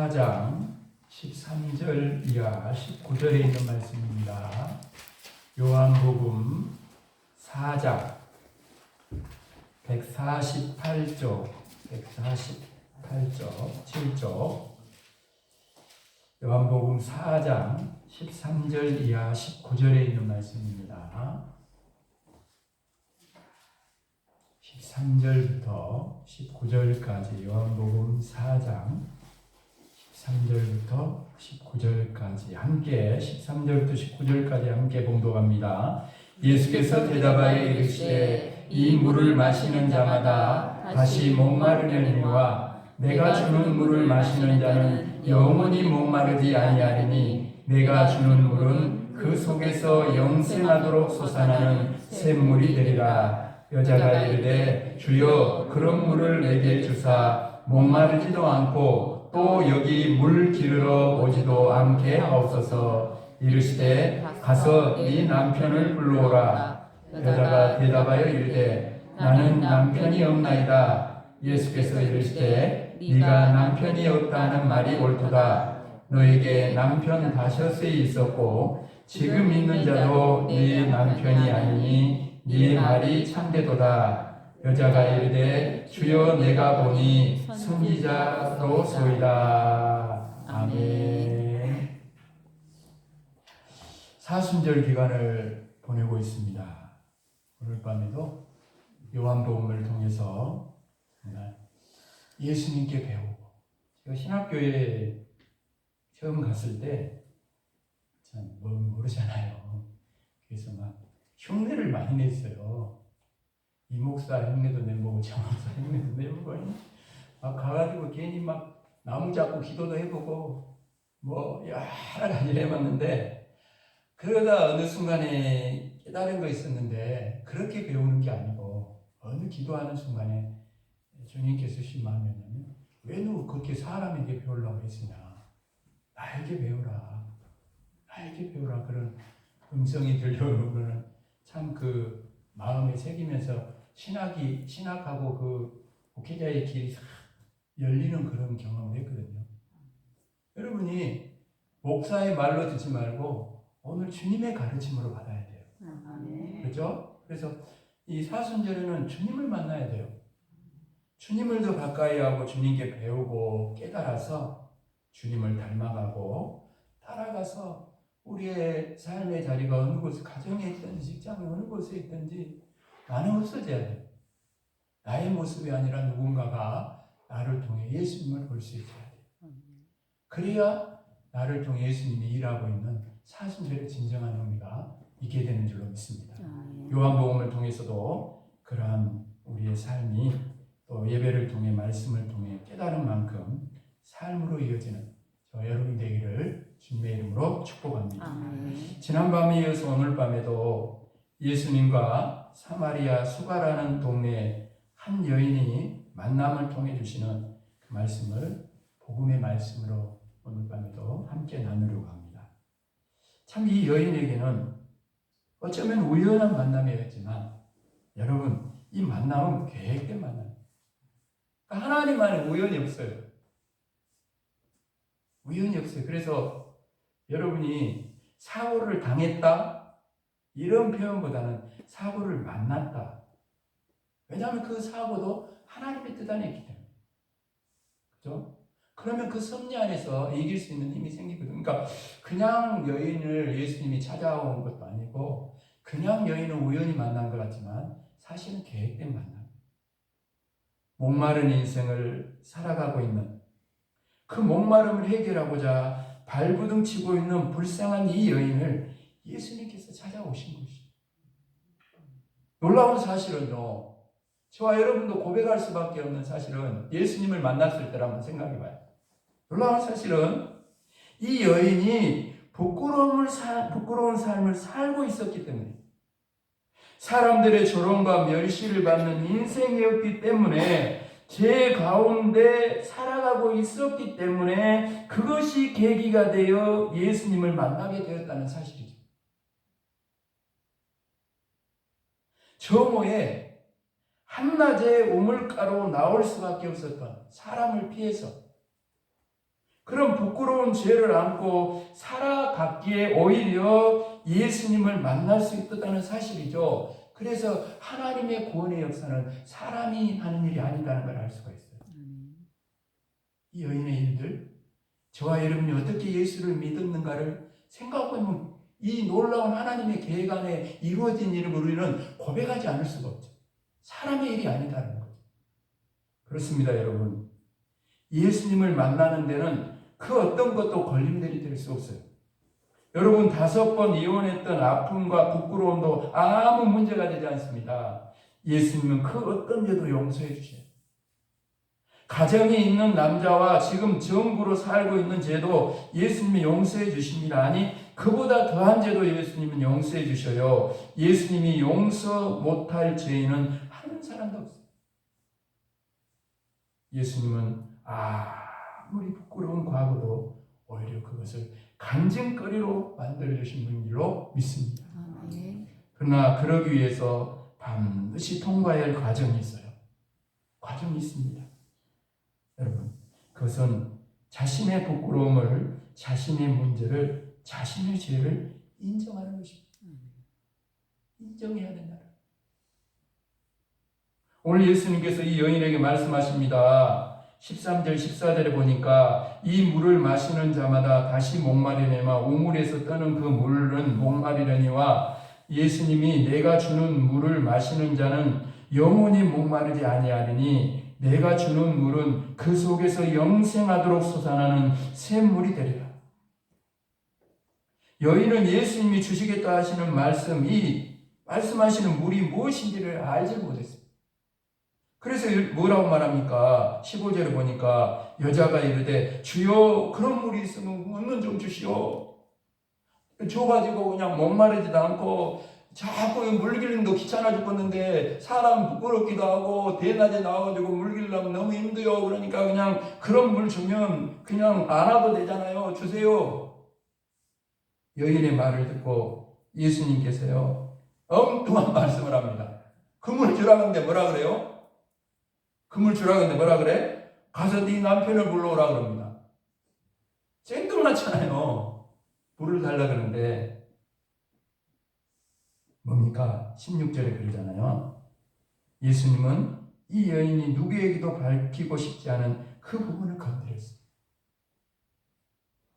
4장 13절 이하 19절에 있는 말씀입니다. 요한복음 4장 148쪽 7쪽 요한복음 4장 13절 이하 19절에 있는 말씀입니다. 13절부터 19절까지 요한복음 4장 13절부터 19절까지 함께 13절부터 19절까지 함께 봉독합니다. 예수께서 대답하여 이르시되 이 물을 마시는 자마다 다시 목마르려니와 내가 주는 물을 마시는 자는 영원히 목마르지 아니하리니 내가 주는 물은 그 속에서 영생하도록 솟아나는 샘물이 되리라. 여자가 이르되 주여 그런 물을 내게 주사 목마르지도 않고 또 여기 물 기르러 오지도 않게 하옵소서. 이르시되 가서 네 남편을 불러오라. 여자가 대답하여 이르되 나는 남편이 없나이다. 예수께서 이르시되 네가 남편이 없다 하는 말이 옳도다. 너에게 남편 다섯이 있었고 지금 있는 자도 네 남편이 아니니 네 말이 참되도다. 여자가 이르되 주여 내가 보니 선지자로소이다. 아멘. 사순절 기간을 보내고 있습니다. 오늘 밤에도 요한복음을 통해서 예수님께 배우고, 제가 신학교에 처음 갔을 때 참 모르잖아요. 그래서 막 흉내를 많이 냈어요. 이 목사 흉내도 내보고 저 목사 흉내도 내보고 막 가가지고 괜히 막 나무 잡고 기도도 해보고 뭐 여러 가지를 해봤는데, 그러다 어느 순간에 깨달은 거 있었는데, 그렇게 배우는 게 아니고 어느 기도하는 순간에 주님께서 주신 마음이 뭐냐면, 왜 너 그렇게 사람에게 배우려고 했으냐, 나에게 배우라, 나에게 배우라. 그런 음성이 들려오는 참 그 마음에 새기면서 신학하고 그 목회자의 길이 열리는 그런 경험을 했거든요. 여러분이 목사의 말로 듣지 말고 오늘 주님의 가르침으로 받아야 돼요. 그렇죠? 그래서 이 사순절에는 주님을 만나야 돼요. 주님을 더 가까이 하고 주님께 배우고 깨달아서 주님을 닮아가고 따라가서 우리의 삶의 자리가 어느 곳에, 가정에 있든지 직장에 어느 곳에 있든지 나는 없어져야 돼요. 나의 모습이 아니라 누군가가 나를 통해 예수님을 볼 수 있어야 돼요. 그래야 나를 통해 예수님이 일하고 있는 사순절의 진정한 의미가 있게 되는 줄로 믿습니다. 요한복음을 통해서도 그러한 우리의 삶이 또 예배를 통해 말씀을 통해 깨달은 만큼 삶으로 이어지는 저 여러분이 되기를 주님의 이름으로 축복합니다. 지난 밤에 이어서 오늘 밤에도 예수님과 사마리아 수가라는 동네에 한 여인이 만남을 통해 주시는 그 말씀을 복음의 말씀으로 오늘 밤에도 함께 나누려고 합니다. 참 이 여인에게는 어쩌면 우연한 만남이었지만, 여러분, 이 만남은 계획된 만남. 하나님 안에 우연이 없어요. 우연이 없어요. 그래서 여러분이 사고를 당했다, 이런 표현보다는 사고를 만났다. 왜냐하면 그 사고도 하나님의 뜻 안에 있기 때문에. 그렇죠? 그러면 그 섭리 안에서 이길 수 있는 힘이 생기거든요. 그러니까 그냥 여인을 예수님이 찾아온 것도 아니고, 그냥 여인을 우연히 만난 것 같지만 사실은 계획된 만남. 목마른 인생을 살아가고 있는, 그 목마름을 해결하고자 발부둥 치고 있는 불쌍한 이 여인을 예수님께서 찾아오신 것이죠. 놀라운 사실은요, 저와 여러분도 고백할 수밖에 없는 사실은 예수님을 만났을 때라면 생각해봐요. 놀라운 사실은 이 여인이 부끄러운 삶을 살고 있었기 때문에, 사람들의 조롱과 멸시를 받는 인생이었기 때문에, 죄 가운데 살아가고 있었기 때문에 그것이 계기가 되어 예수님을 만나게 되었다는 사실이죠. 정오에 한낮에 우물가로 나올 수밖에 없었던, 사람을 피해서 그런 부끄러운 죄를 안고 살아갔기에 오히려 예수님을 만날 수 있었다는 사실이죠. 그래서 하나님의 구원의 역사는 사람이 하는 일이 아니라는 걸 알 수가 있어요. 이 여인의 일들, 저와 여러분이 어떻게 예수를 믿었는가를 생각해보면 이 놀라운 하나님의 계획 안에 이루어진 일을 우리는 고백하지 않을 수가 없죠. 사람의 일이 아니다는 거죠. 그렇습니다, 여러분. 예수님을 만나는 데는 그 어떤 것도 걸림돌이 될 수 없어요. 여러분 5번 이혼했던 아픔과 부끄러움도 아무 문제가 되지 않습니다. 예수님은 그 어떤 죄도 용서해 주셔요. 가정에 있는 남자와 지금 정부로 살고 있는 죄도 예수님이 용서해 주십니다. 아니 그보다 더한 죄도 예수님은 용서해 주셔요. 예수님이 용서 못할 죄인은 한 사람도 없어요. 예수님은 아무리 부끄러운 과거도 오히려 그것을 간증거리로 만들어주신 분일로 믿습니다. 그러나 그러기 위해서 반드시 통과해야 할 과정이 있어요. 과정이 있습니다. 여러분, 그것은 자신의 부끄러움을, 자신의 문제를, 자신의 죄를 인정하는 것입니다. 인정해야 된다. 오늘 예수님께서 이 여인에게 말씀하십니다. 13절 14절에 보니까 이 물을 마시는 자마다 다시 목마르려니와 우물에서 떠는 그 물은 목마르려니와 예수님이 내가 주는 물을 마시는 자는 영원히 목마르지 아니하리니 내가 주는 물은 그 속에서 영생하도록 솟아나는 샘물이 되리라. 여인은 예수님이 주시겠다 하시는 말씀하시는 물이 무엇인지를 알지 못했습니다. 그래서 뭐라고 말합니까? 15절에 보니까 여자가 이르되 주여 그런 물이 있으면 얼른 좀 주시오. 줘가지고 그냥 목마르지도 않고 자꾸 물 길림도 귀찮아 죽겠는데 사람 부끄럽기도 하고 대낮에 나와가지고 물 길려면 너무 힘들어요. 그러니까 그냥 그런 물 주면 그냥 안 와도 되잖아요. 주세요. 여인의 말을 듣고 예수님께서요 엉뚱한 말씀을 합니다. 그 물 주라는데 뭐라 그래요? 그 물 주라는데 뭐라 그래? 가서 네 남편을 불러오라 그럽니다. 생뚱맞잖아요. 물을 달라 그러는데 뭡니까? 16절에 그러잖아요. 예수님은 이 여인이 누구에게도 밝히고 싶지 않은 그 부분을 건드렸어요.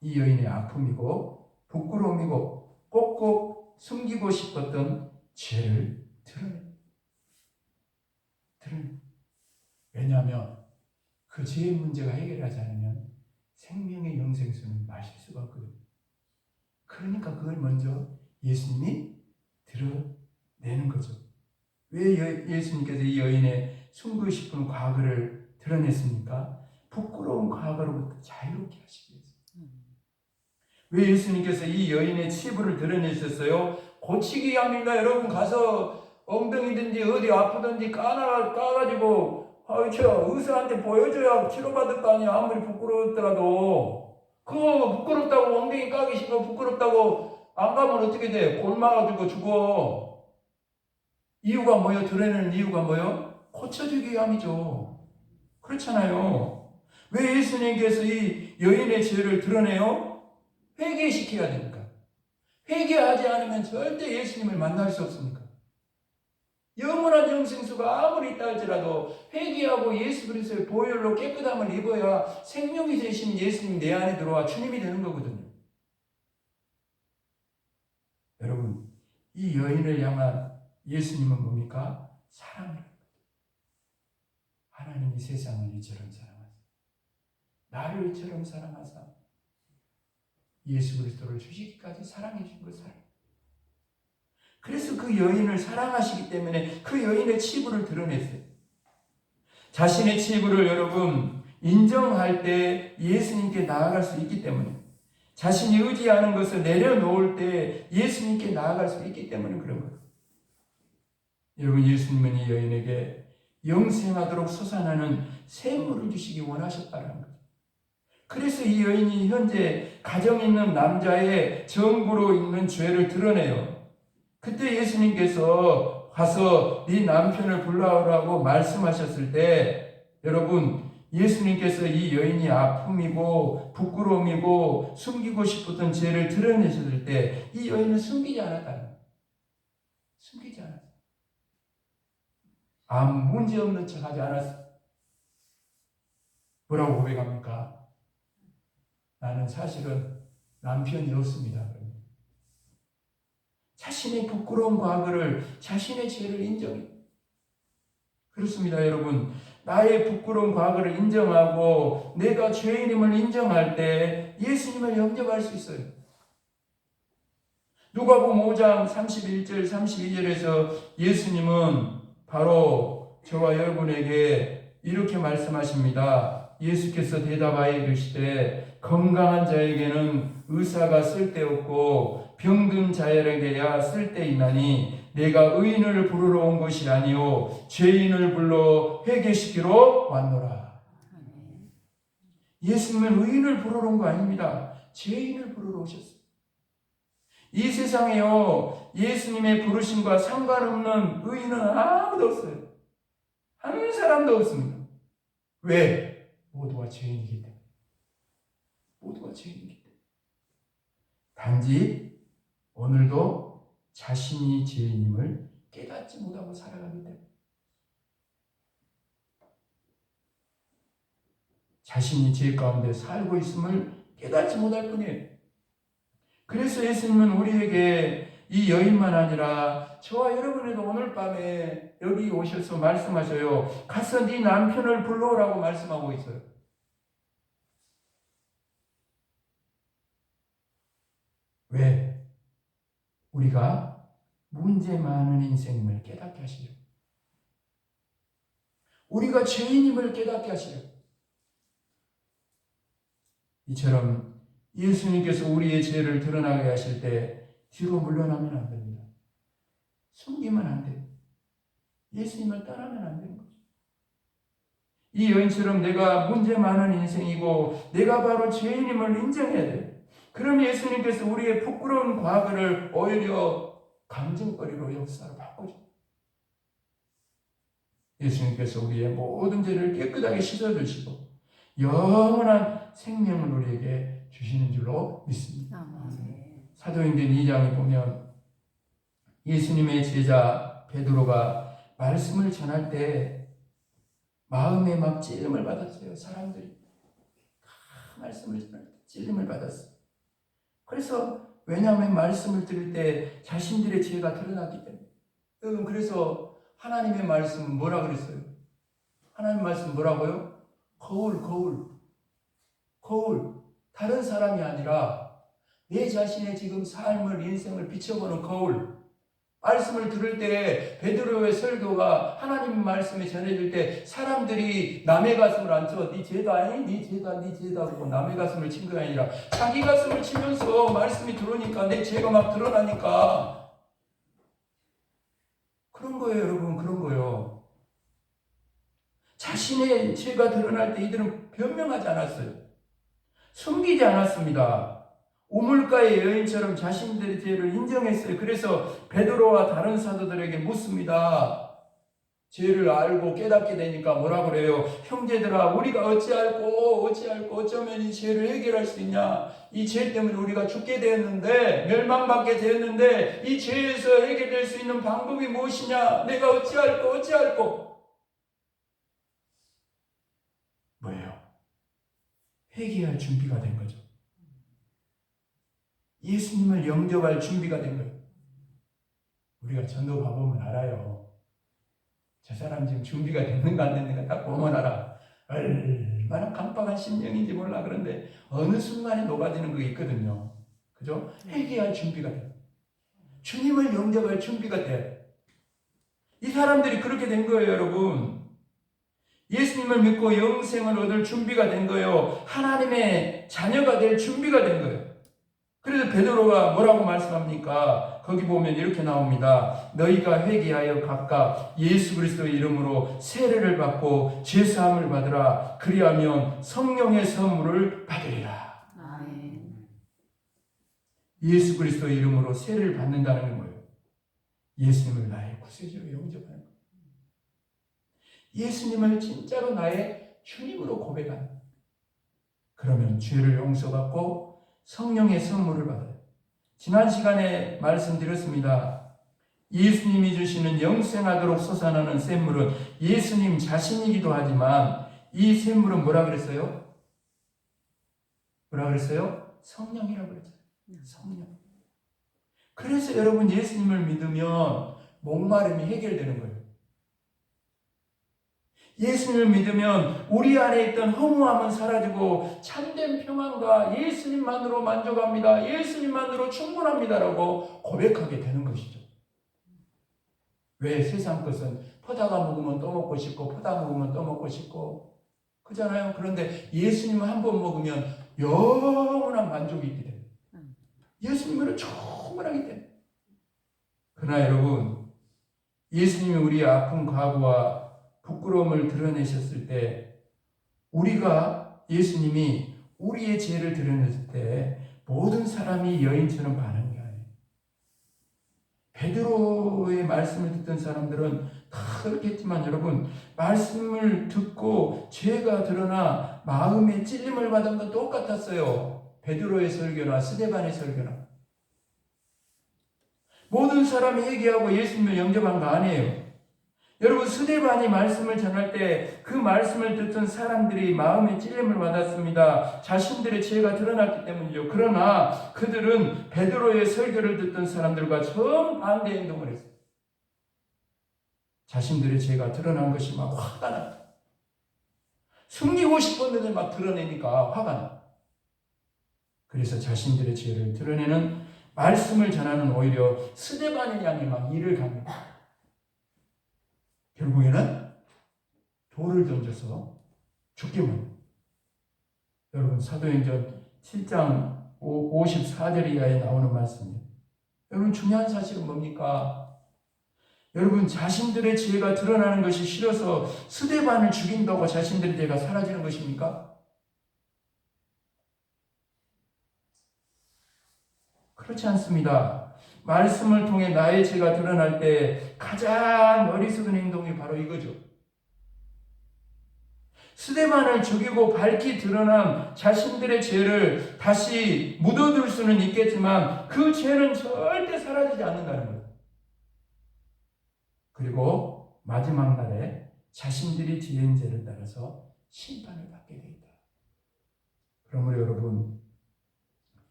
이 여인의 아픔이고 부끄러움이고 꼭꼭 숨기고 싶었던 죄를 드러냅니다. 왜냐하면 그 죄의 문제가 해결하지 않으면 생명의 영생수는 마실 수가 없거든요. 그러니까 그걸 먼저 예수님이 드러내는 거죠. 왜 예수님께서 이 여인의 숨기고 싶은 과거를 드러냈습니까? 부끄러운 과거로부터 자유롭게 하시기 위해서. 왜 예수님께서 이 여인의 치부를 드러내셨어요? 고치기 위함입니다. 여러분 가서 엉덩이든지 어디 아프든지 까가지고 의사한테 보여줘야 치료받을 거 아니야. 아무리 부끄러웠더라도. 그거 부끄럽다고 엉덩이 까기 싫어 부끄럽다고 안 가면 어떻게 돼? 골마가지고 죽어. 이유가 뭐예요? 드러내는 이유가 뭐예요? 고쳐주기 위함이죠. 그렇잖아요. 왜 예수님께서 이 여인의 죄를 드러내요? 회개시켜야 되니까. 회개하지 않으면 절대 예수님을 만날 수 없습니다. 영원한 영생수가 아무리 있다 할지라도 회개하고 예수 그리스도의 보혈로 깨끗함을 입어야 생명이 되신 예수님 내 안에 들어와 주님이 되는 거거든요. 여러분, 이 여인을 향한 예수님은 뭡니까? 사랑이라는 거죠. 하나님이 세상을 이처럼 사랑하사 나를 이처럼 사랑하사 예수 그리스도를 주시기까지 사랑해 주신 것 사랑. 그래서 그 여인을 사랑하시기 때문에 그 여인의 치부를 드러냈어요. 자신의 치부를 여러분 인정할 때 예수님께 나아갈 수 있기 때문에 자신이 의지하는 것을 내려놓을 때 예수님께 나아갈 수 있기 때문에 그런 거예요. 여러분 예수님은 이 여인에게 영생하도록 솟아나는 샘물을 주시기 원하셨다는 거죠. 그래서 이 여인이 현재 가정 있는 남자의 정부로 있는 죄를 드러내요. 그때 예수님께서 가서 네 남편을 불러오라고 말씀하셨을 때 여러분 예수님께서 이 여인이 아픔이고 부끄러움이고 숨기고 싶었던 죄를 드러내셨을 때 이 여인은 숨기지 않았다는 거예요. 숨기지 않았어요. 아무 문제 없는 척 하지 않았어요. 뭐라고 고백합니까? 나는 사실은 남편이 없습니다. 자신의 부끄러운 과거를, 자신의 죄를 인정해요. 그렇습니다, 여러분. 나의 부끄러운 과거를 인정하고 내가 죄인임을 인정할 때 예수님을 영접할 수 있어요. 누가복음 5장 31절 32절에서 예수님은 바로 저와 여러분에게 이렇게 말씀하십니다. 예수께서 대답하여 이르시되 건강한 자에게는 의사가 쓸데없고 병든 자에게야 쓸데있나니 내가 의인을 부르러 온 것이 아니요 죄인을 불러 회개시키러 왔노라. 예수님은 의인을 부르러 온 거 아닙니다. 죄인을 부르러 오셨어요. 이 세상에요, 예수님의 부르심과 상관없는 의인은 아무도 없어요. 한 사람도 없습니다. 왜? 모두가 죄인이기 때문에. 모두가 죄인이기 때문에. 단지 오늘도 자신이 죄인임을 깨닫지 못하고 살아가기 때문에. 자신이 죄 가운데 살고 있음을 깨닫지 못할 뿐이에요. 그래서 예수님은 우리에게 이 여인만 아니라 저와 여러분에도 오늘 밤에 여기 오셔서 말씀하셔요. 가서 네 남편을 불러오라고 말씀하고 있어요. 왜? 우리가 문제 많은 인생임을 깨닫게 하시려. 우리가 죄인임을 깨닫게 하시려. 이처럼 예수님께서 우리의 죄를 드러나게 하실 때 뒤로 물러나면 안 됩니다. 숨기면 안 돼요. 예수님을 떠나면 안 되는 거죠. 이 여인처럼 내가 문제 많은 인생이고 내가 바로 죄인임을 인정해야 돼요. 그럼 예수님께서 우리의 부끄러운 과거를 오히려 감정거리로 역사로 바꿔줘. 예수님께서 우리의 모든 죄를 깨끗하게 씻어주시고 영원한 생명을 우리에게 주시는 줄로 믿습니다. 사도행전 2장에 보면 예수님의 제자 베드로가 말씀을 전할 때 마음에 막 찔림을 받았어요. 사람들이 말씀을 전할 때 찔림을 받았어요. 그래서 왜냐하면 말씀을 들을 때 자신들의 죄가 드러났기 때문에. 여러분, 그래서 하나님의 말씀은 뭐라 그랬어요? 하나님 말씀 뭐라고요? 거울. 다른 사람이 아니라 내 자신의 지금 삶을, 인생을 비춰보는 거울. 말씀을 들을 때 베드로의 설교가 하나님 말씀이 전해질 때 사람들이 남의 가슴을 안 쳐. 네 죄다 아니? 네 죄다 하고 남의 가슴을 친 게 아니라 자기 가슴을 치면서 말씀이 들어오니까 내 죄가 막 드러나니까 그런 거예요, 여러분. 그런 거예요. 자신의 죄가 드러날 때 이들은 변명하지 않았어요. 숨기지 않았습니다. 우물가의 여인처럼 자신들의 죄를 인정했어요. 그래서 베드로와 다른 사도들에게 묻습니다. 죄를 알고 깨닫게 되니까 뭐라 그래요? 형제들아, 우리가 어찌하면 이 죄를 해결할 수 있냐? 이 죄 때문에 우리가 죽게 되었는데, 멸망받게 되었는데, 이 죄에서 해결될 수 있는 방법이 무엇이냐? 내가 어찌할꼬? 뭐예요? 회개할 준비가 된 거죠. 예수님을 영접할 준비가 된 거예요. 우리가 전도 가보면 알아요. 저 사람 지금 준비가 됐는가 안 됐는가 딱 보면 알아. 얼마나 깜빡한 심령인지 몰라. 그런데 어느 순간에 녹아지는 게 있거든요. 그죠? 회개할 준비가 돼요. 주님을 영접할 준비가 돼요. 이 사람들이 그렇게 된 거예요, 여러분. 예수님을 믿고 영생을 얻을 준비가 된 거예요. 하나님의 자녀가 될 준비가 된 거예요. 그래서 베드로가 뭐라고 말씀합니까? 거기 보면 이렇게 나옵니다. 너희가 회개하여 각각 예수 그리스도의 이름으로 세례를 받고 죄사함을 받으라. 그리하면 성령의 선물을 받으리라. 예수 그리스도의 이름으로 세례를 받는다는 건 뭐예요? 예수님을 나의 구세주로 영접하는 거예요. 예수님을 진짜로 나의 주님으로 고백하는. 그러면 죄를 용서받고 성령의 선물을 받아요. 지난 시간에 말씀드렸습니다. 예수님이 주시는 영생하도록 솟아나는 샘물은 예수님 자신이기도 하지만 이 샘물은 뭐라 그랬어요? 뭐라 그랬어요? 성령이라고 그랬어요. 성령. 그래서 여러분 예수님을 믿으면 목마름이 해결되는 거예요. 예수님을 믿으면 우리 안에 있던 허무함은 사라지고 참된 평안과 예수님만으로 만족합니다. 예수님만으로 충분합니다라고 고백하게 되는 것이죠. 왜 세상 것은 퍼다가 먹으면 또 먹고 싶고 퍼다 먹으면 또 먹고 싶고 그잖아요. 그런데 예수님을 한 번 먹으면 영원한 만족이 있게 돼요. 예수님으로 충분하기 때문에. 그러나 여러분 예수님이 우리의 아픈 과거와 부끄러움을 드러내셨을 때 우리가 예수님이 우리의 죄를 드러냈을 때 모든 사람이 여인처럼 반응이 아니에요. 베드로의 말씀을 듣던 사람들은 다 그렇겠지만 여러분 말씀을 듣고 죄가 드러나 마음의 찔림을 받은 건 똑같았어요. 베드로의 설교나 스데반의 설교나 모든 사람이 회개하고 예수님을 영접한 거 아니에요. 여러분 스데반이 말씀을 전할 때 그 말씀을 듣던 사람들이 마음의 찔림을 받았습니다. 자신들의 죄가 드러났기 때문이죠. 그러나 그들은 베드로의 설교를 듣던 사람들과 정반대 행동을 했어요. 자신들의 죄가 드러난 것이 막 화가 나. 숨기고 싶었는데 막 드러내니까 화가 나. 그래서 자신들의 죄를 드러내는 말씀을 전하는 오히려 스데반의 양이 막 일을 갑니다. 결국에는 돌을 던져서 죽게 만듭니다. 여러분 사도행전 7장 54절 이하에 나오는 말씀이에요. 여러분 중요한 사실은 뭡니까? 여러분 자신들의 죄가 드러나는 것이 싫어서 스데반을 죽인다고 자신들의 죄가 사라지는 것입니까? 그렇지 않습니다. 말씀을 통해 나의 죄가 드러날 때 가장 어리석은 행동이 바로 이거죠. 스데반을 죽이고 밝히 드러난 자신들의 죄를 다시 묻어둘 수는 있겠지만 그 죄는 절대 사라지지 않는다는 거예요. 그리고 마지막 날에 자신들이 지은 죄를 따라서 심판을 받게 되어 있다. 그러므로 여러분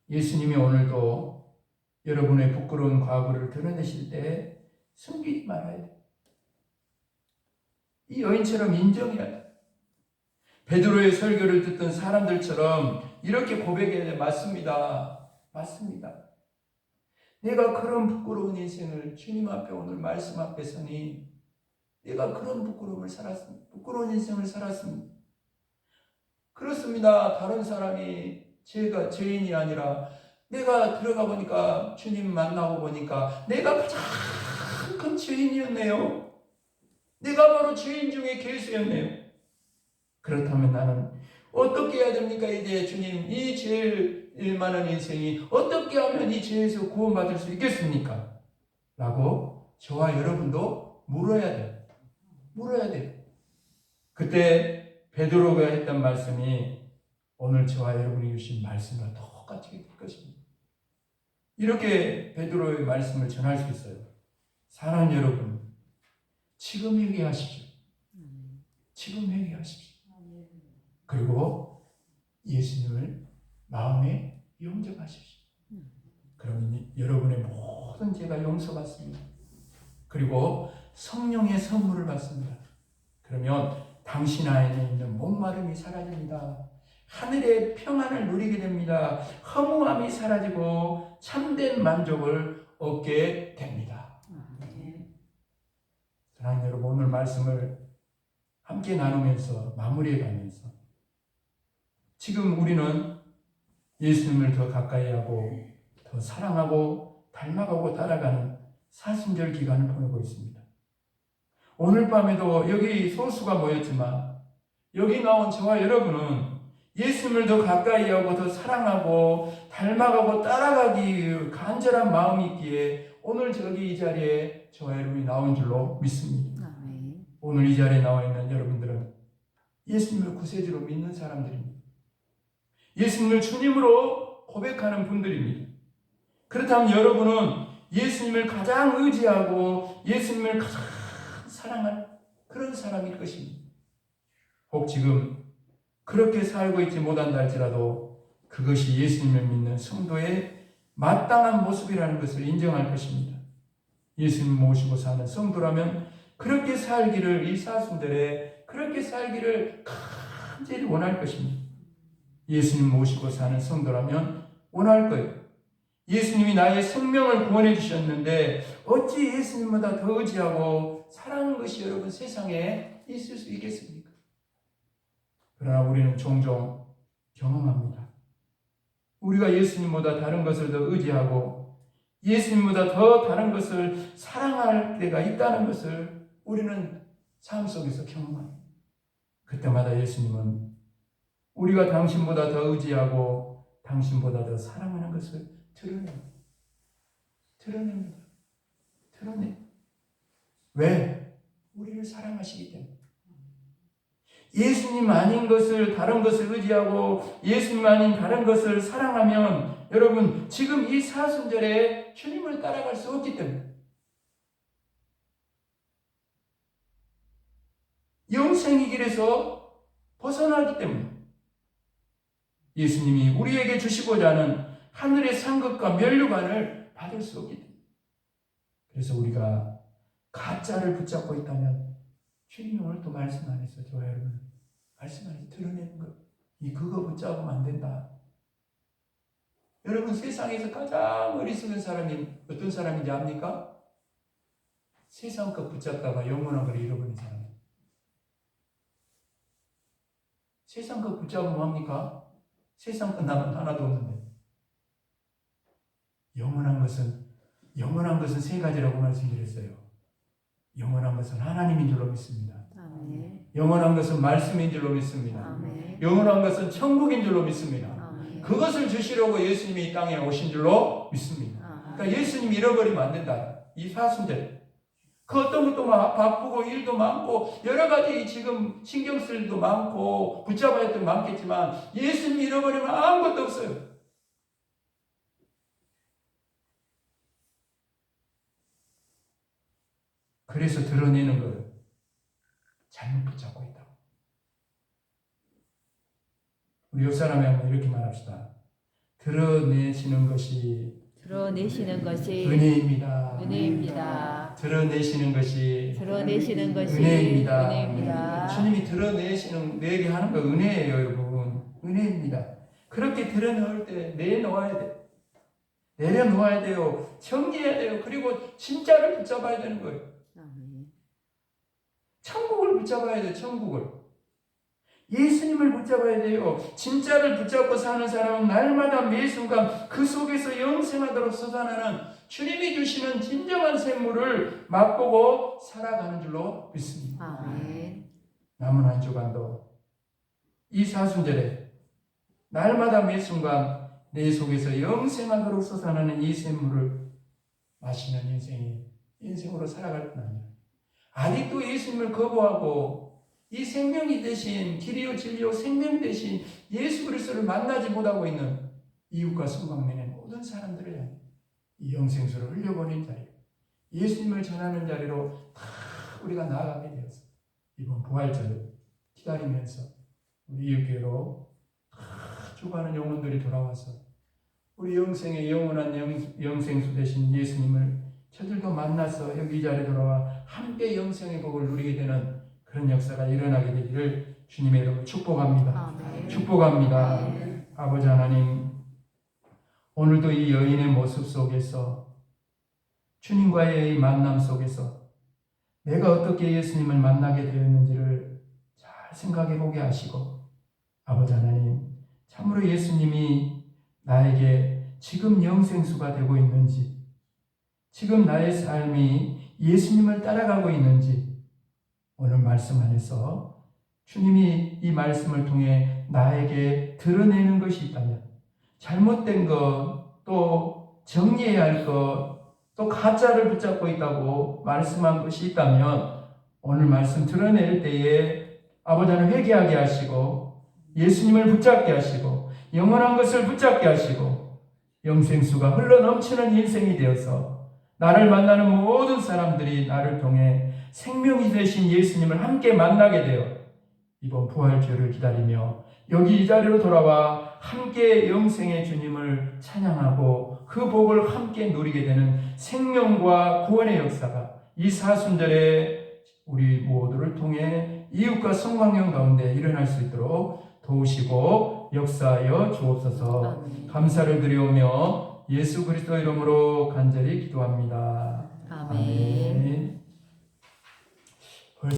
예수님이 오늘도 여러분의 부끄러운 과거를 드러내실 때 숨기지 말아야 돼요. 이 여인처럼 인정해야 돼요. 베드로의 설교를 듣던 사람들처럼 이렇게 고백해야 돼요. 맞습니다. 맞습니다. 내가 그런 부끄러운 인생을 주님 앞에 오늘 말씀 앞에 서니 내가 그런 부끄러움을 살았습니다. 부끄러운 인생을 살았습니다. 그렇습니다. 다른 사람이 제가 죄인이 아니라 내가 들어가 보니까 주님 만나고 보니까 내가 가장 큰 죄인이었네요. 내가 바로 죄인 중에 괴수였네요. 그렇다면 나는 어떻게 해야 됩니까? 이제 주님 이 죄일 많은 인생이 어떻게 하면 이 죄에서 구원받을 수 있겠습니까? 라고 저와 여러분도 물어야 돼요. 물어야 돼요. 그때 베드로가 했던 말씀이 오늘 저와 여러분이 주신 말씀과 똑같이 될 것입니다. 이렇게 베드로의 말씀을 전할 수 있어요. 사랑하는 여러분, 지금 회개하십시오. 지금 회개하십시오. 그리고 예수님을 마음에 영접하십시오. 그러면 여러분의 모든 죄가 용서받습니다. 그리고 성령의 선물을 받습니다. 그러면 당신 안에 있는 목마름이 사라집니다. 하늘의 평안을 누리게 됩니다. 허무함이 사라지고 참된 만족을 얻게 됩니다. 사랑하는 여러분, 오늘 말씀을 함께 나누면서 마무리해 가면서 지금 우리는 예수님을 더 가까이 하고 더 사랑하고 닮아가고 따라가는 사순절 기간을 보내고 있습니다. 오늘 밤에도 여기 소수가 모였지만 여기 나온 저와 여러분은 예수님을 더 가까이 하고 더 사랑하고 닮아가고 따라가기 간절한 마음이 있기에 오늘 저기 이 자리에 저와 여러분이 나온 줄로 믿습니다. 오늘 이 자리에 나와 있는 여러분들은 예수님을 구세주로 믿는 사람들입니다. 예수님을 주님으로 고백하는 분들입니다. 그렇다면 여러분은 예수님을 가장 의지하고 예수님을 가장 사랑하는 그런 사람일 것입니다. 혹 지금 그렇게 살고 있지 못한다 할지라도 그것이 예수님을 믿는 성도의 마땅한 모습이라는 것을 인정할 것입니다. 예수님 모시고 사는 성도라면 그렇게 살기를, 이 사순절에 그렇게 살기를 간절히 원할 것입니다. 예수님 모시고 사는 성도라면 원할 거예요. 예수님이 나의 생명을 구원해 주셨는데 어찌 예수님보다 더 의지하고 사랑하는 것이 여러분 세상에 있을 수 있겠습니까? 그러나 우리는 종종 경험합니다. 우리가 예수님보다 다른 것을 더 의지하고 예수님보다 더 다른 것을 사랑할 때가 있다는 것을 우리는 삶 속에서 경험합니다. 그때마다 예수님은 우리가 당신보다 더 의지하고 당신보다 더 사랑하는 것을 드러냅니다. 왜? 우리를 사랑하시기 때문에. 예수님 아닌 것을, 다른 것을 의지하고 예수님 아닌 다른 것을 사랑하면 여러분 지금 이 사순절에 주님을 따라갈 수 없기 때문에, 영생의 길에서 벗어나기 때문에, 예수님이 우리에게 주시고자 하는 하늘의 상급과 면류관을 받을 수 없기 때문에. 그래서 우리가 가짜를 붙잡고 있다면 주님이 오늘 또 말씀 안 했어요. 좋아요, 여러분. 말씀 안 해서 드러내는 거. 그거 붙잡으면 안 된다. 여러분, 세상에서 가장 어리석은 사람이 어떤 사람인지 압니까? 세상 것 붙잡다가 영원한 걸 잃어버린 사람. 세상 것 붙잡으면 뭡니까? 세상 것 남은 하나도 없는데. 영원한 것은 세 가지라고 말씀드렸어요. 영원한 것은 하나님인 줄로 믿습니다. 아멘. 영원한 것은 말씀인 줄로 믿습니다. 아멘. 영원한 것은 천국인 줄로 믿습니다. 아멘. 그것을 주시려고 예수님이 이 땅에 오신 줄로 믿습니다. 그러니까 예수님 잃어버리면 안 된다. 이 사순절. 그 어떤 것도 바쁘고 일도 많고 여러 가지 지금 신경 쓸 일도 많고 붙잡아야 할 일도 많겠지만 예수님 잃어버리면 아무것도 없어요. 그래서 드러내는 걸 잘못 붙잡고 있다고. 우리 옆 사람이 한번 이렇게 말합시다. 드러내시는 것이 은혜입니다. 은혜입니다. 드러내시는 것이 은혜입니다. 은혜입니다. 주님이 내게 하는 거 은혜예요, 여러분. 은혜입니다. 그렇게 드러낼 때 내놓아야 돼. 내려놓아야 돼요. 정리해야 돼요. 그리고 진짜를 붙잡아야 되는 거예요. 천국을 붙잡아야 돼요. 천국을. 예수님을 붙잡아야 돼요. 진짜를 붙잡고 사는 사람은 날마다 매 순간 그 속에서 영생하도록 솟아나는 주님이 주시는 진정한 생물을 맛보고 살아가는 줄로 믿습니다. 아멘. 남은 한 주간도 이 사순절에 날마다 매 순간 내 속에서 영생하도록 솟아나는 이 생물을 마시는 인생으로 살아갈 뿐 아니라 아직도 예수님을 거부하고 이 생명이 되신 길이요 진리요 생명 되신 예수 그리스도를 만나지 못하고 있는 이웃과 성광면의 모든 사람들을 향해 이 영생수를 흘려보낸 자리, 예수님을 전하는 자리로 다 우리가 나아가게 되었어. 이번 부활절을 기다리면서 우리 이웃교회로 다 죽어가는 영혼들이 돌아와서 우리 영생의 영원한 영생수 되신 예수님을 저들도 만나서 여기 이 자리에 돌아와 함께 영생의 복을 누리게 되는 그런 역사가 일어나게 되기를 주님의 이름으로 축복합니다. 아멘. 축복합니다. 아멘. 아버지 하나님, 오늘도 이 여인의 모습 속에서 주님과의 이 만남 속에서 내가 어떻게 예수님을 만나게 되었는지를 잘 생각해 보게 하시고, 아버지 하나님, 참으로 예수님이 나에게 지금 영생수가 되고 있는지, 지금 나의 삶이 예수님을 따라가고 있는지 오늘 말씀 안에서 주님이 이 말씀을 통해 나에게 드러내는 것이 있다면, 잘못된 것, 또 정리해야 할 것, 또 가짜를 붙잡고 있다고 말씀한 것이 있다면 오늘 말씀 드러낼 때에 아버지는 회개하게 하시고 예수님을 붙잡게 하시고 영원한 것을 붙잡게 하시고 영생수가 흘러넘치는 인생이 되어서 나를 만나는 모든 사람들이 나를 통해 생명이 되신 예수님을 함께 만나게 되어 이번 부활주를 기다리며 여기 이 자리로 돌아와 함께 영생의 주님을 찬양하고 그 복을 함께 누리게 되는 생명과 구원의 역사가 이 사순절에 우리 모두를 통해 이웃과 성광령 가운데 일어날 수 있도록 도우시고 역사하여 주옵소서. 아멘. 감사를 드리오며 예수 그리스도 이름으로 간절히 기도합니다. 아멘.